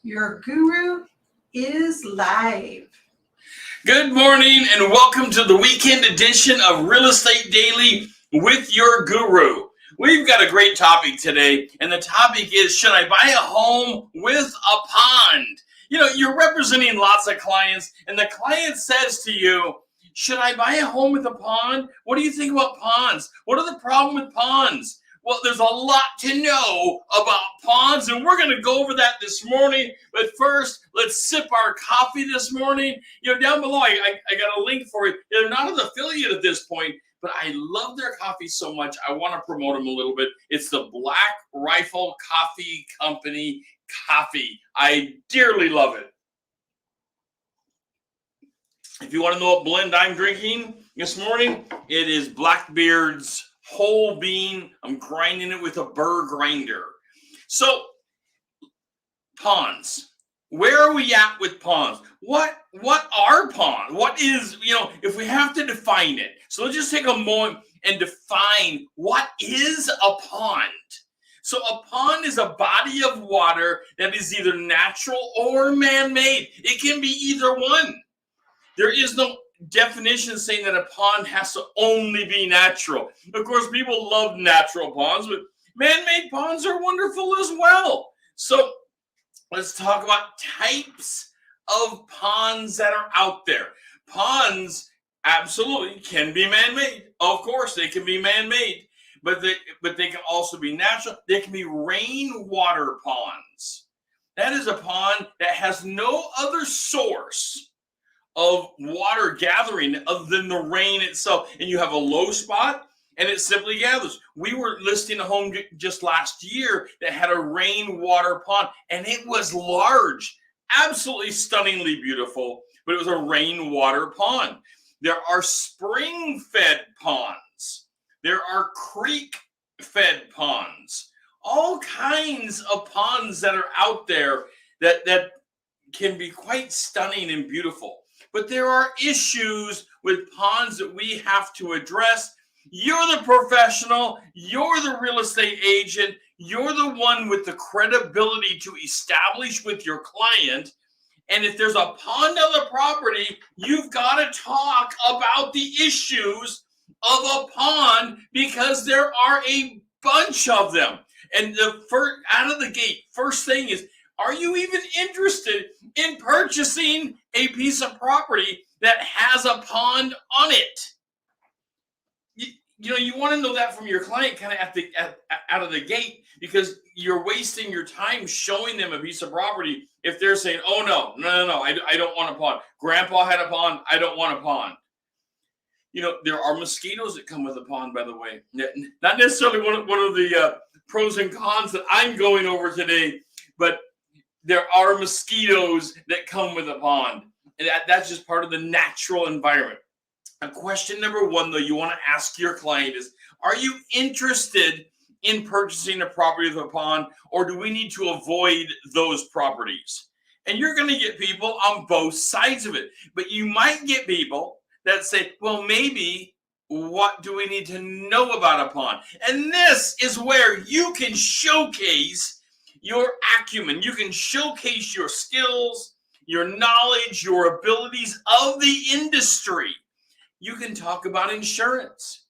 Your guru is live. Good morning and welcome to the weekend edition of Real Estate Daily with your guru. We've got a great topic today, and the topic is, should I buy a home with a pond? You know, you're representing lots of clients, and the client says to you, should I buy a home with a pond? What do you think about ponds? What are the problems with ponds? Well, there's a lot to know about ponds, and we're going to go over that this morning. But first, let's sip our coffee this morning. You know, down below, I got a link for it. They're not an affiliate at this point, but I love their coffee so much, I want to promote them a little bit. It's the Black Rifle Coffee Company coffee. I dearly love it. If you want to know what blend I'm drinking this morning, it is Blackbeard's whole bean. I'm grinding it with a burr grinder. So, ponds. Where are we at with ponds? What are ponds? What is, if we have to define it. So let's just take a moment and define what is a pond. So a pond is a body of water that is either natural or man-made. It can be either one. There is no definition saying that a pond has to only be natural. Of course, people love natural ponds, but man-made ponds are wonderful as well. So let's talk about types of ponds that are out there. Ponds absolutely can be man-made. Of course, they can be man-made, but they can also be natural. They can be rainwater ponds. That is a pond that has no other source of water gathering other than the rain itself, and you have a low spot and it simply gathers. We were listing a home just last year that had a rainwater pond, and it was large, absolutely stunningly beautiful, but it was a rainwater pond. There are spring-fed ponds. There are creek-fed ponds. All kinds of ponds that are out there that can be quite stunning and beautiful. But there are issues with ponds that we have to address. You're the professional. You're the real estate agent. You're the one with the credibility to establish with your client. And if there's a pond on the property, you've got to talk about the issues of a pond, because there are a bunch of them. And the first, out of the gate, first thing is, are you even interested in purchasing a piece of property that has a pond on it? You want to know that from your client kind of out of the gate, because you're wasting your time showing them a piece of property if they're saying, oh, no, I don't want a pond. Grandpa had a pond. I don't want a pond. There are mosquitoes that come with a pond, by the way. Not necessarily one of the pros and cons that I'm going over today, but there are mosquitoes that come with a pond. And that's just part of the natural environment. And question number one, though, you want to ask your client is, are you interested in purchasing a property with a pond, or do we need to avoid those properties? And you're going to get people on both sides of it. But you might get people that say, well, maybe, what do we need to know about a pond? And this is where you can showcase your acumen. You can showcase your skills, your knowledge, your abilities of the industry. You can talk about insurance.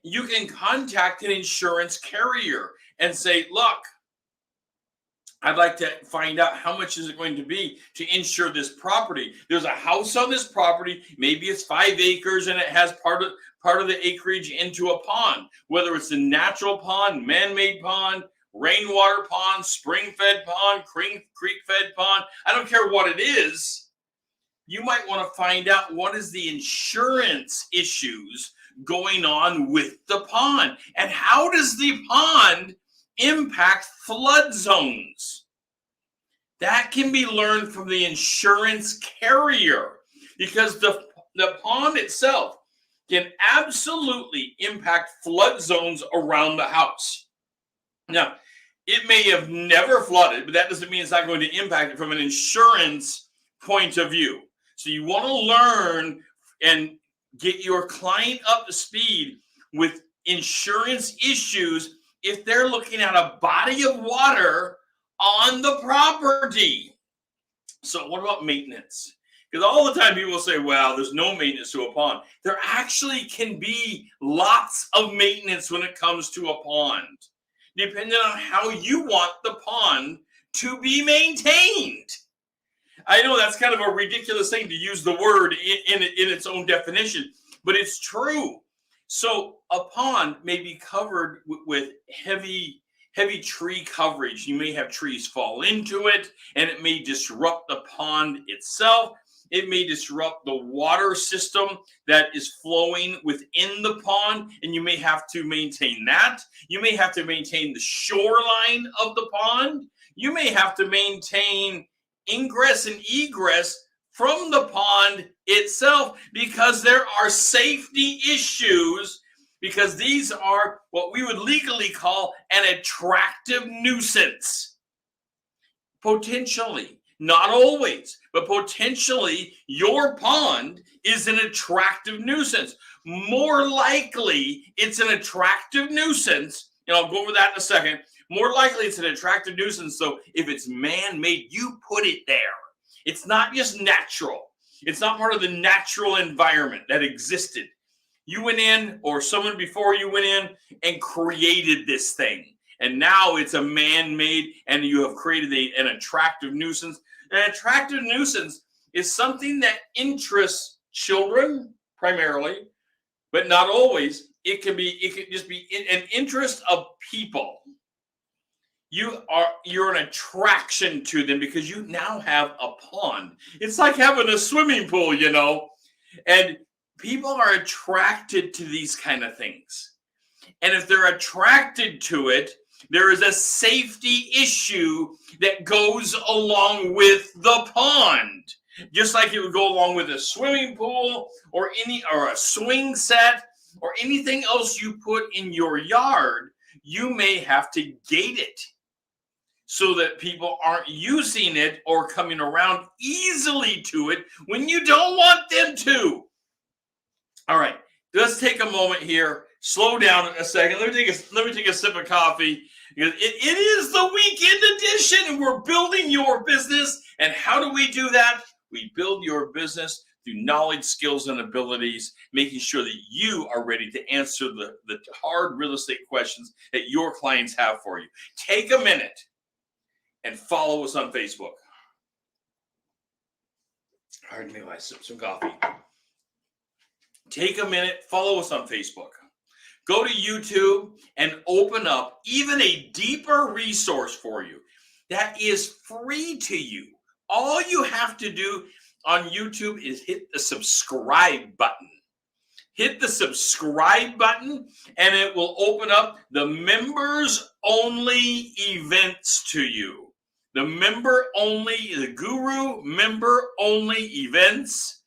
You can contact an insurance carrier and say, look, I'd like to find out how much is it going to be to insure this property. There's a house on this property. Maybe it's 5 acres and it has part of the acreage into a pond, whether it's a natural pond, man-made pond, rainwater pond, spring-fed pond, creek-fed pond. I don't care what it is. You might want to find out what is the insurance issues going on with the pond, and how does the pond impact flood zones. That can be learned from the insurance carrier, because the pond itself can absolutely impact flood zones around the house. Now, it may have never flooded, but that doesn't mean it's not going to impact it from an insurance point of view. So you want to learn and get your client up to speed with insurance issues if they're looking at a body of water on the property. So what about maintenance? Because all the time people say, well, there's no maintenance to a pond. There actually can be lots of maintenance when it comes to a pond, depending on how you want the pond to be maintained. I know that's kind of a ridiculous thing to use the word in its own definition, but it's true. So a pond may be covered with heavy tree coverage. You may have trees fall into it, and it may disrupt the pond itself. It may disrupt the water system that is flowing within the pond, and you may have to maintain that. You may have to maintain the shoreline of the pond. You may have to maintain ingress and egress from the pond itself, because there are safety issues, because these are what we would legally call an attractive nuisance. Potentially, not always, but potentially your pond is an attractive nuisance. More likely it's an attractive nuisance, and I'll go over that in a second. More likely it's an attractive nuisance, so if it's man-made, you put it there. It's not just natural. It's not part of the natural environment that existed. You went in, or someone before you went in and created this thing. And now it's a man-made, and you have created an attractive nuisance. An attractive nuisance is something that interests children primarily, but not always. It can just be an interest of people. You're an attraction to them because you now have a pond. It's like having a swimming pool, and people are attracted to these kind of things. And if they're attracted to it, there is a safety issue that goes along with the pond. Just like it would go along with a swimming pool or a swing set or anything else you put in your yard, you may have to gate it so that people aren't using it or coming around easily to it when you don't want them to. All right, let's take a moment here. Slow down a second. Let me take a sip of coffee, because it is the weekend edition, and we're building your business. And how do we do that? We build your business through knowledge, skills, and abilities, making sure that you are ready to answer the hard real estate questions that your clients have for you. Take a minute and follow us on Facebook. Pardon me while I sip some coffee. Take a minute, follow us on Facebook. Go to YouTube and open up even a deeper resource for you that is free to you. All you have to do on YouTube is hit the subscribe button. Hit the subscribe button, and it will open up the members-only events to you. The Guru member-only events.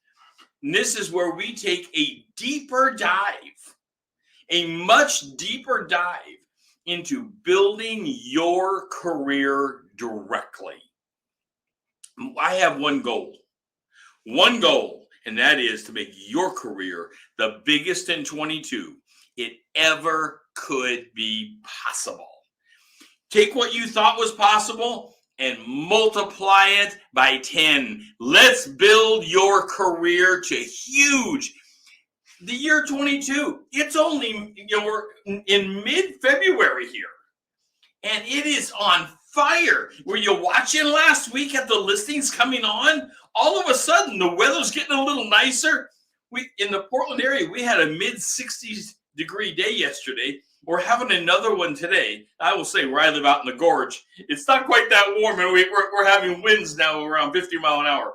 And this is where we take a deeper dive, a much deeper dive into building your career directly. I have one goal, and that is to make your career the biggest in 22 it ever could be possible. Take what you thought was possible and multiply it by 10. Let's build your career to huge. The year 22, it's only, we're in mid-February here, and it is on fire. Were you watching last week at the listings coming on? All of a sudden, the weather's getting a little nicer. In the Portland area, we had a mid-60s degree day yesterday. We're having another one today. I will say, where I live out in the gorge, it's not quite that warm, and we're having winds now around 50 miles an hour.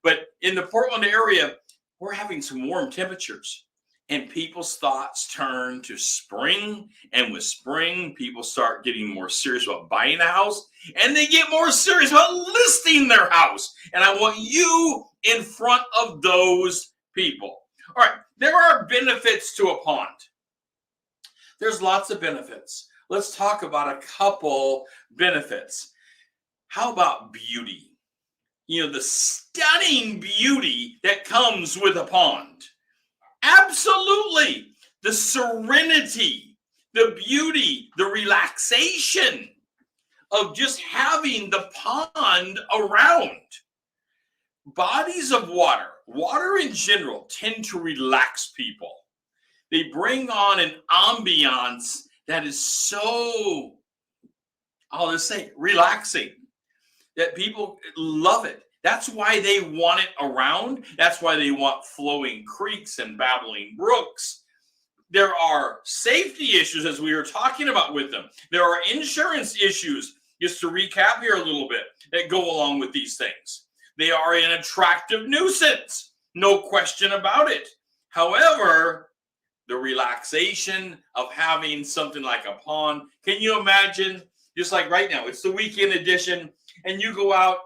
But in the Portland area, we're having some warm temperatures, and people's thoughts turn to spring. And with spring, people start getting more serious about buying a house, and they get more serious about listing their house. And I want you in front of those people. All right, there are benefits to a pond. There's lots of benefits. Let's talk about a couple benefits. How about beauty? The stunning beauty that comes with a pond. Absolutely. The serenity, the beauty, the relaxation of just having the pond around. bodies of water in general, tend to relax people. They bring on an ambiance that is so, I'll just say, relaxing, that people love it. That's why they want it around. That's why they want flowing creeks and babbling brooks. There are safety issues, as we were talking about with them. There are insurance issues, just to recap here a little bit, that go along with these things. They are an attractive nuisance, no question about it. However, the relaxation of having something like a pond, can you imagine, just like right now, it's the weekend edition, and you go out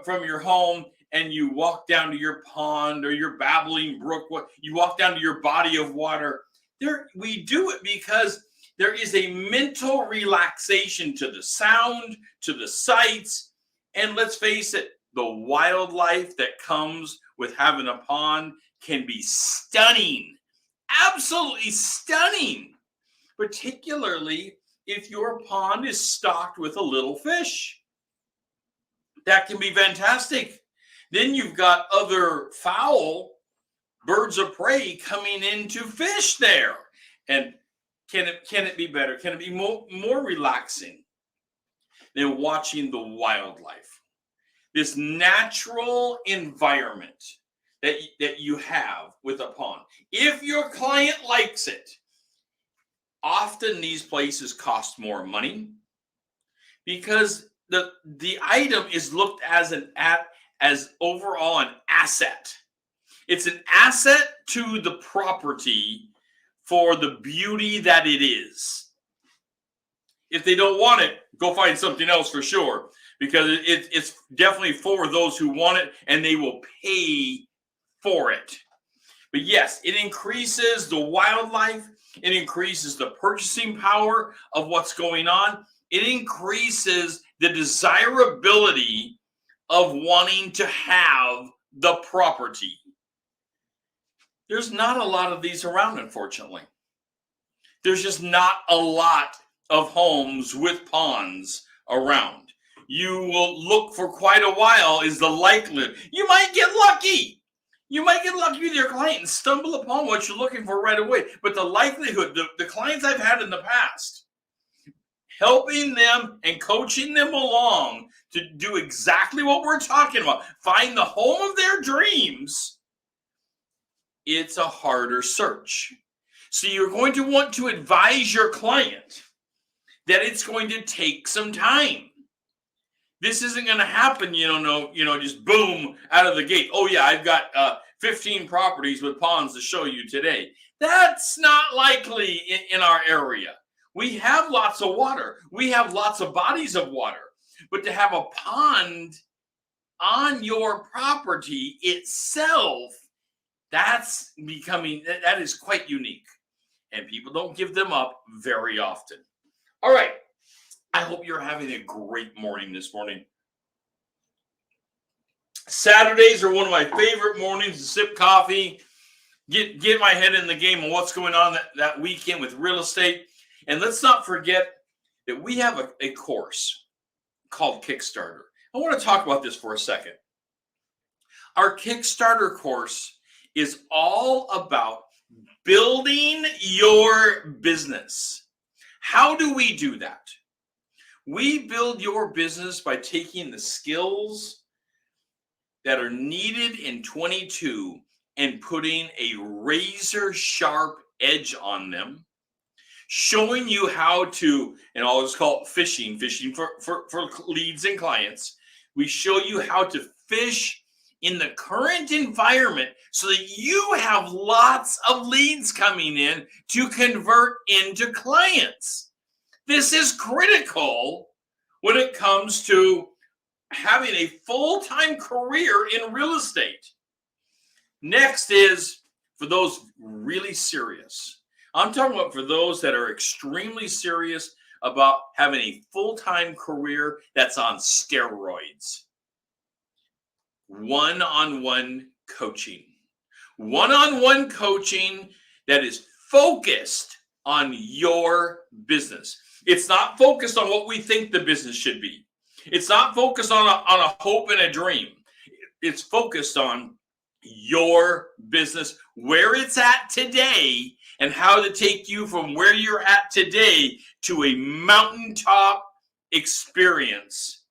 from your home and you walk down to your pond or your babbling brook, you walk down to your body of water. We do it because there is a mental relaxation to the sound, to the sights, and let's face it, the wildlife that comes with having a pond can be stunning, absolutely stunning, particularly if your pond is stocked with a little fish. That can be fantastic. Then you've got other fowl, birds of prey coming in to fish there. And can it be better? Can it be more relaxing than watching the wildlife? This natural environment that you have with a pond. If your client likes it, often these places cost more money because the item is looked as overall an asset. It's an asset to the property for the beauty that it is. If they don't want it, go find something else for sure, because it's definitely for those who want it, and they will pay for it. But yes, it increases the wildlife. It increases the purchasing power of what's going on. It increases the desirability of wanting to have the property. There's not a lot of these around, unfortunately. There's just not a lot of homes with ponds around. You will look for quite a while is the likelihood. You might get lucky. You might get lucky with your client and stumble upon what you're looking for right away. But the likelihood, the clients I've had in the past, helping them and coaching them along to do exactly what we're talking about, find the home of their dreams, it's a harder search. So you're going to want to advise your client that it's going to take some time. This isn't going to happen, just boom, out of the gate. Oh yeah, I've got 15 properties with ponds to show you today. That's not likely in our area. We have lots of water. We have lots of bodies of water. But to have a pond on your property itself, that is quite unique. And people don't give them up very often. All right. I hope you're having a great morning this morning. Saturdays are one of my favorite mornings to sip coffee, get my head in the game on what's going on that weekend with real estate. And let's not forget that we have a course called Kickstarter. I want to talk about this for a second. Our Kickstarter course is all about building your business. How do we do that? We build your business by taking the skills that are needed in 22 and putting a razor sharp edge on them, showing you how to, and I'll just call it fishing for leads and clients. We show you how to fish in the current environment so that you have lots of leads coming in to convert into clients. This is critical when it comes to having a full-time career in real estate. Next is for those really serious. I'm talking about for those that are extremely serious about having a full-time career that's on steroids. One-on-one coaching. One-on-one coaching that is focused on your business. It's not focused on what we think the business should be. It's not focused on a hope and a dream. it's focused on your business, where it's at today, and how to take you from where you're at today to a mountaintop experience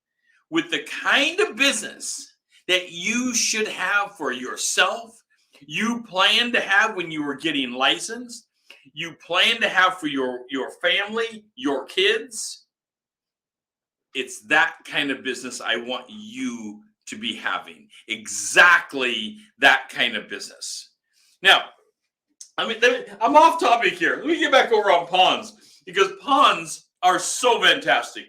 with the kind of business that you should have for yourself, you plan to have when you were getting licensed, you plan to have for your family, your kids. It's that kind of business I want you to be having. Exactly that kind of business. Now, I'm off topic here. Let me get back over on ponds, because ponds are so fantastic.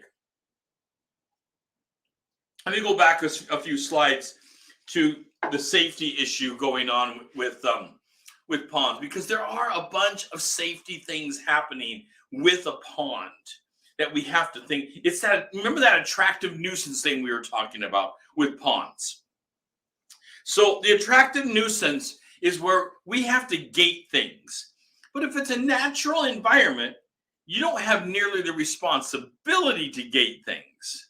Let me go back a few slides to the safety issue going on with ponds, because there are a bunch of safety things happening with a pond that we have to think. It's that, remember that attractive nuisance thing we were talking about with ponds. So the attractive nuisance is where we have to gate things. But if it's a natural environment, you don't have nearly the responsibility to gate things.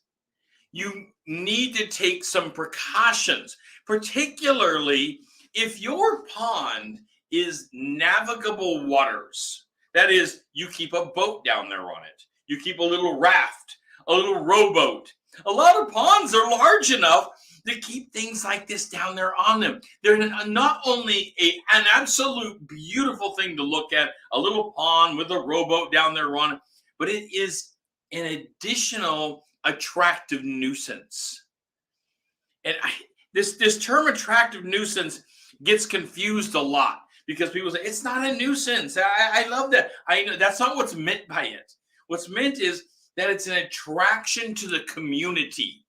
You need to take some precautions, particularly if your pond is navigable waters. That is, you keep a boat down there on it. You keep a little raft, a little rowboat. A lot of ponds are large enough to keep things like this down there on them. They're not only an absolute beautiful thing to look at, a little pond with a rowboat down there on it, but it is an additional attractive nuisance. And this term attractive nuisance gets confused a lot, because people say it's not a nuisance. I love that. I know that's not what's meant by it. What's meant is that it's an attraction to the community.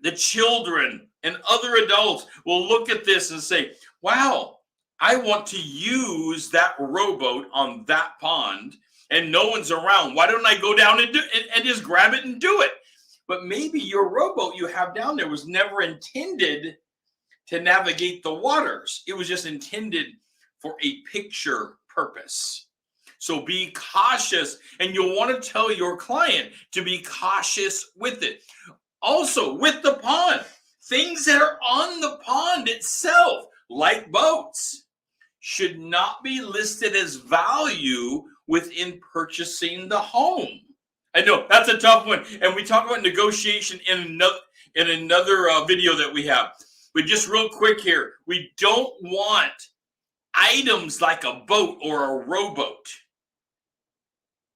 The children and other adults will look at this and say, wow, I want to use that rowboat on that pond and no one's around. Why don't I go down and just grab it and do it? But maybe your rowboat you have down there was never intended to navigate the waters. It was just intended for a picture purpose. So be cautious, and you'll want to tell your client to be cautious with it. Also, with the pond, things that are on the pond itself, like boats, should not be listed as value within purchasing the home. I know that's a tough one, and we talk about negotiation in another video that we have. But just real quick here, we don't want items like a boat or a rowboat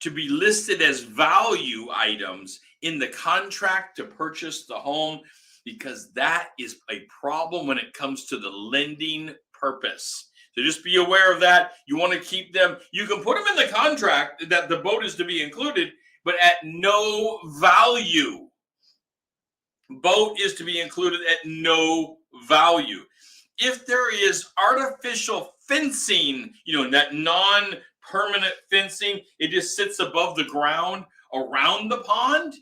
to be listed as value items in the contract to purchase the home, because that is a problem when it comes to the lending purpose. So just be aware of that. You want to keep them. You can put them in the contract that the boat is to be included, but at no value. Boat is to be included at no value. If there is artificial fencing, that non-permanent fencing, it just sits above the ground around the pond,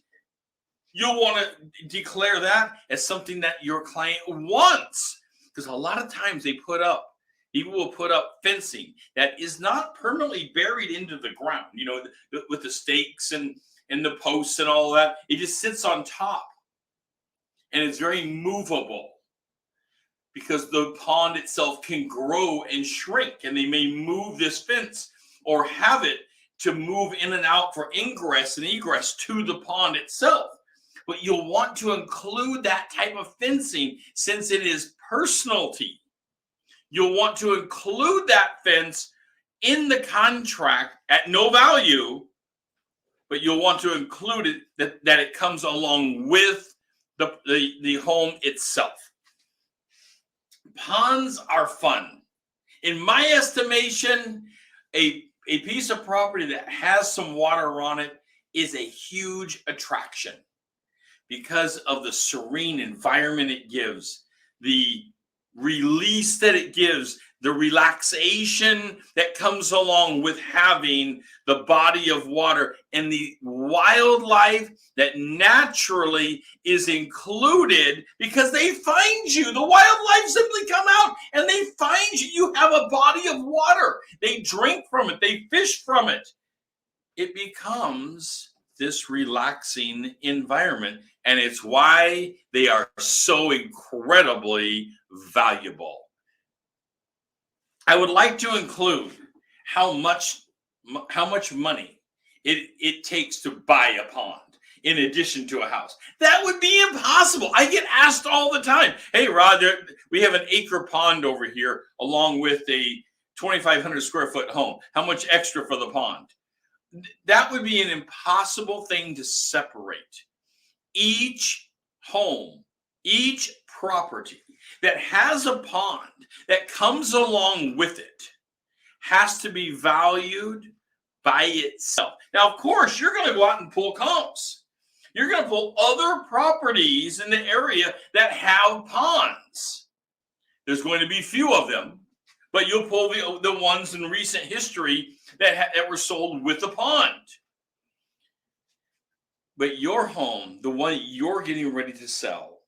you'll want to declare that as something that your client wants. Because a lot of times people will put up fencing that is not permanently buried into the ground, with the stakes and the posts and all that. It just sits on top. And it's very movable, because the pond itself can grow and shrink, and they may move this fence or have it to move in and out for ingress and egress to the pond itself. But you'll want to include that type of fencing since it is personality. You'll want to include that fence in the contract at no value, but you'll want to include it that it comes along with the home itself. Ponds are fun. In my estimation, a piece of property that has some water on it is a huge attraction because of the serene environment it gives, the release that it gives, the relaxation that comes along with having the body of water, and the wildlife that naturally is included because they find you. The wildlife simply come out and they find you. You have a body of water. They drink from it. They fish from it. It becomes this relaxing environment. And it's why they are so incredibly valuable. I would like to include how much money it takes to buy a pond in addition to a house. That would be impossible. I get asked all the time, hey, Rod, we have an acre pond over here along with a 2,500 square foot home. How much extra for the pond? That would be an impossible thing to separate. Each home, each property that has a pond that comes along with it has to be valued by itself. Now, of course, you're going to go out and pull comps. You're going to pull other properties in the area that have ponds. There's going to be few of them, but you'll pull the ones in recent history that were sold with a pond. But your home, the one you're getting ready to sell,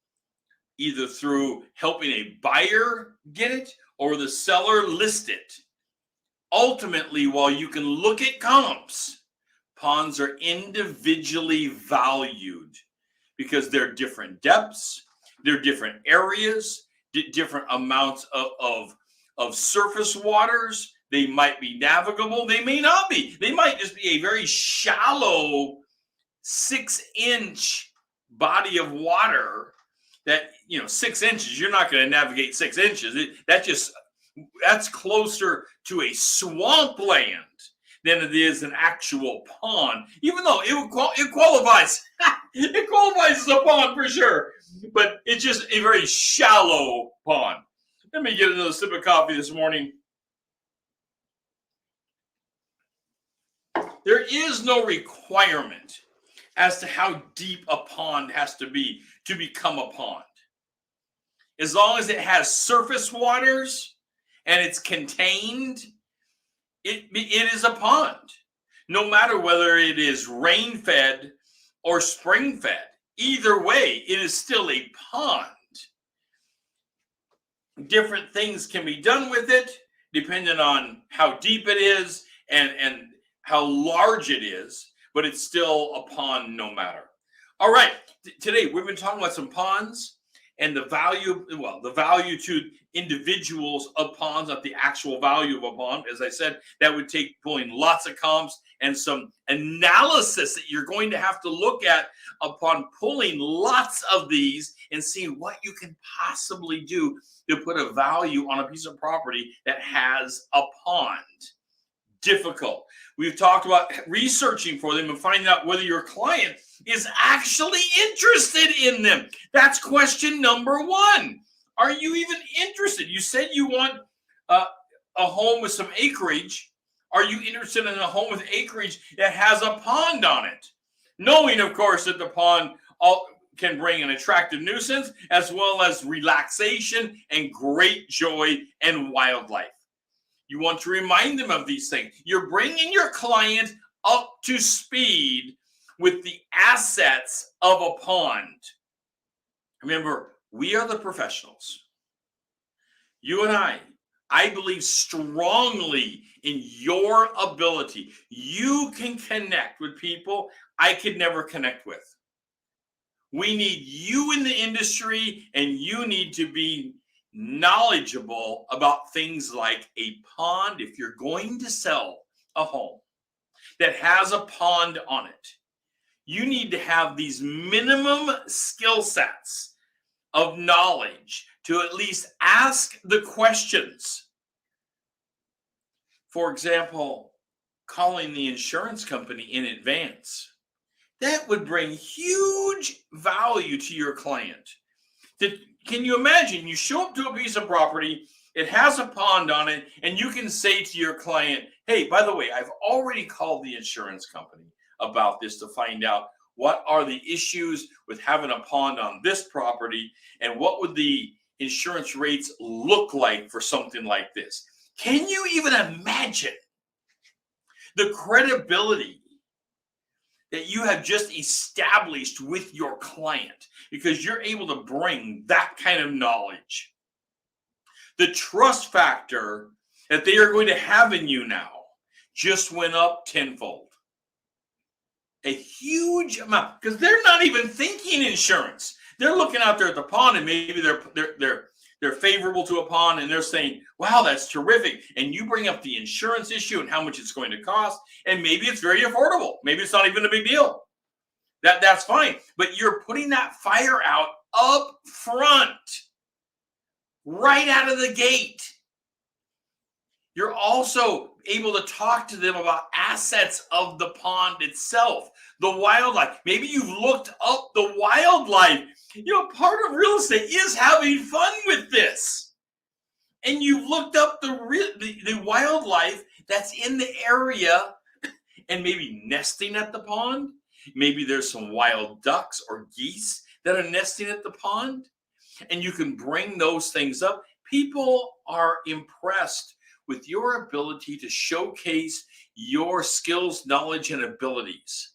either through helping a buyer get it or the seller list it, ultimately, while you can look at comps, ponds are individually valued because they're different depths, they're different areas, different amounts of surface waters. They might be navigable, they may not be. They might just be a very shallow 6-inch body of water that, 6 inches, you're not going to navigate 6 inches. That's closer to a swampland than it is an actual pond, even though it qualifies. It qualifies as a pond for sure, but it's just a very shallow pond. Let me get another sip of coffee this morning. There is no requirement as to how deep a pond has to be to become a pond. As long as it has surface waters and it's contained, it is a pond. No matter whether it is rain-fed or spring-fed, either way, it is still a pond. Different things can be done with it depending on how deep it is and how large it is, but it's still a pond no matter. All right, today we've been talking about some ponds and the value to individuals of ponds, not the actual value of a pond. As I said, that would take pulling lots of comps and some analysis that you're going to have to look at upon pulling lots of these and seeing what you can possibly do to put a value on a piece of property that has a pond. Difficult. We've talked about researching for them and finding out whether your client is actually interested in them. That's question number one. Are you even interested? You said you want a home with some acreage. Are you interested in a home with acreage that has a pond on it? Knowing, of course, that the pond can bring an attractive nuisance as well as relaxation and great joy and wildlife. You want to remind them of these things. You're bringing your client up to speed with the assets of a pond. Remember, we are the professionals. You and I believe strongly in your ability. You can connect with people I could never connect with. We need you in the industry, and you need to be knowledgeable about things like a pond. If you're going to sell a home that has a pond on it, you need to have these minimum skill sets of knowledge to at least ask the questions. For example, calling the insurance company in advance. That would bring huge value to your client. Can you imagine? You show up to a piece of property, it has a pond on it, and you can say to your client, hey, by the way, I've already called the insurance company about this to find out what are the issues with having a pond on this property, and what would the insurance rates look like for something like this. Can you even imagine the credibility that you have just established with your client because you're able to bring that kind of knowledge? The trust factor that they are going to have in you now just went up tenfold. a huge amount because they're not even thinking insurance. They're looking out there at the pond, and maybe they're favorable to a pond, and they're saying, wow, that's terrific. And you bring up the insurance issue and how much it's going to cost, and maybe it's very affordable. Maybe it's not even a big deal. That's fine. But you're putting that fire out up front, right out of the gate. You're also able to talk to them about assets of the pond itself, the wildlife. Maybe you've looked up the wildlife. Part of real estate is having fun with this. And you've looked up the wildlife that's in the area and maybe nesting at the pond. Maybe there's some wild ducks or geese that are nesting at the pond. And you can bring those things up. People are impressed with your ability to showcase your skills, knowledge, and abilities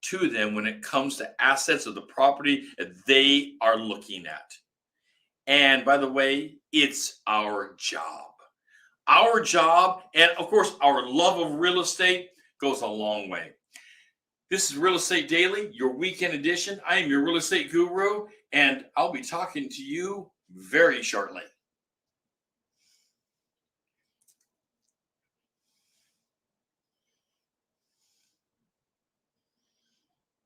to them when it comes to assets of the property that they are looking at. And by the way, it's our job. Our job, and of course, our love of real estate goes a long way. This is Real Estate Daily, your weekend edition. I am your real estate guru, and I'll be talking to you very shortly.